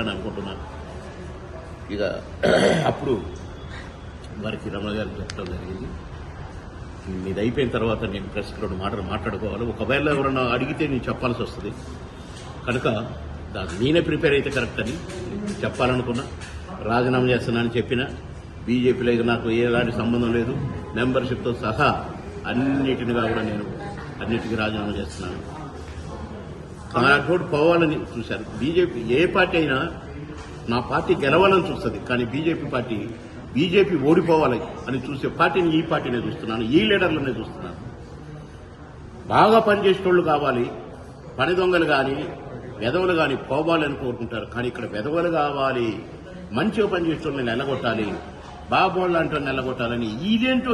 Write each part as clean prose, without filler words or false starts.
అని అనుకుంటున్నాను. ఇక అప్పుడు వారికి రమణ గారికి చెప్పడం జరిగింది, ఇది అయిపోయిన తర్వాత నేను ప్రెస్కి 2 మాటలు మాట్లాడుకోవాలి, ఒకవేళ ఎవరన్నా అడిగితే నేను చెప్పాల్సి వస్తుంది కనుక నేనే ప్రిపేర్ అయితే కరెక్ట్ అని చెప్పాలనుకున్నా. రాజీనామా చేస్తున్నానని చెప్పిన బీజేపీలో ఇక నాకు ఎలాంటి సంబంధం లేదు, మెంబర్షిప్తో సహా అన్నిటినిగా కూడా నేను అన్నిటికీ రాజీనామా చేస్తున్నాను. నాతోటి పోవాలని చూశారు. బీజేపీ ఏ పార్టీ అయినా నా పార్టీ గెలవాలని చూస్తుంది, కానీ బీజేపీ ఓడిపోవాలి అని చూసే పార్టీని ఈ పార్టీనే చూస్తున్నాను, ఈ లీడర్లనే చూస్తున్నాను. బాగా పనిచేసేటోళ్లు కావాలి, పని దొంగలు కానీ వెధవలు కానీ పోవాలని కోరుకుంటారు. కానీ ఇక్కడ వెధవలు కావాలి, మంచిగా పనిచేసేటోళ్ళని నిలగొట్టాలి, బాబోళ్ళు లాంటి నిలగొట్టాలని ఇదేంటో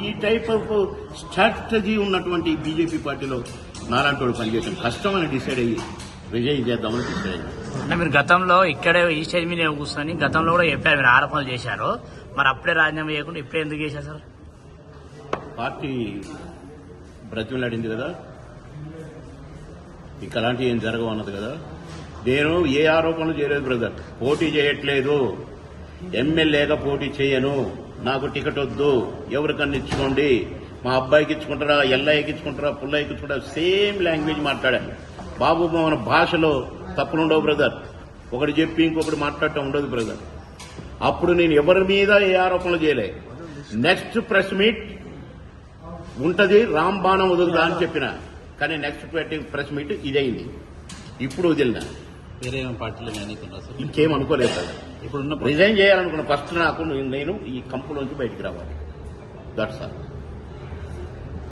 ఈ టైప్ ఆఫ్ స్ట్రాటజీ ఉన్నటువంటి బీజేపీ పార్టీలో నాలాంటి వాడు పనిచేయడం కష్టమని డిసైడ్ అయ్యి రిజైన్ చేద్దామని డిసైడ్ అయ్యాను. అంటే మీరు గతంలో ఇక్కడే ఈ స్టేజ్ మీద కూర్చొని గతంలో కూడా చెప్పారు, మీరు ఆరోపణలు చేశారు, మరి అప్పుడే రాజీనామా చేయకుండా ఇప్పుడే ఎందుకు చేశారు సార్? పార్టీ బ్రతిమలాడింది కదా, ఇంకా అలాంటివి ఏం జరగవు అన్నది కదా. నేను ఏ ఆరోపణలు చేయలేదు బ్రదర్, పోటీ చేయట్లేదు, ఎమ్మెల్యేగా పోటీ చేయను, నాకు టికెట్ వద్దు, ఎవరికన్నా ఇచ్చుకోండి, మా అబ్బాయికి ఇచ్చుకుంటారా, ఎల్లయ్యకి ఇచ్చుకుంటారా, పుల్లయ్యకి ఇచ్చుకుంటారా, సేమ్ లాంగ్వేజ్ మాట్లాడాను. బాబు మన భాషలో తప్పులుండవు బ్రదర్, ఒకటి చెప్పి ఇంకొకటి మాట్లాడటం ఉండదు బ్రదర్. అప్పుడు నేను ఎవరి మీద ఏ ఆరోపణలు చేయలే. నెక్స్ట్ ప్రెస్ మీట్ ఉంటది, రాంబాణం వదులుదా అని చెప్పిన, కానీ నెక్స్ట్ ప్రెస్ మీట్ ఇదైంది. ఇప్పుడు వదిలిన వేరే పార్టీలో ఇంకేం అనుకోలేదు సార్. ఇప్పుడు రిజైన్ చేయాలనుకున్న ఫస్ట్ నాకు నేను ఈ కంపులోంచి బయటికి రావాలి. That's all.